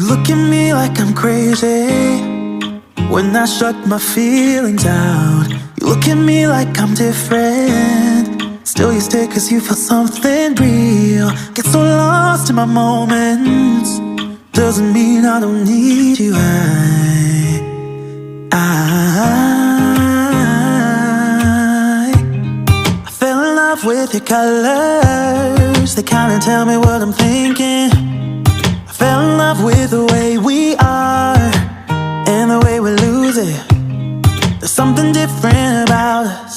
look at me like I'm crazy when I shut my feelings out. You look at me like I'm different, still you stay cause you feel something real. Get so lost in my moments, doesn't mean I don't need you. I fell in love with your colors, they kinda tell me what I'm thinking. I fell in love with the way we are and the way we lose it. There's something different about us.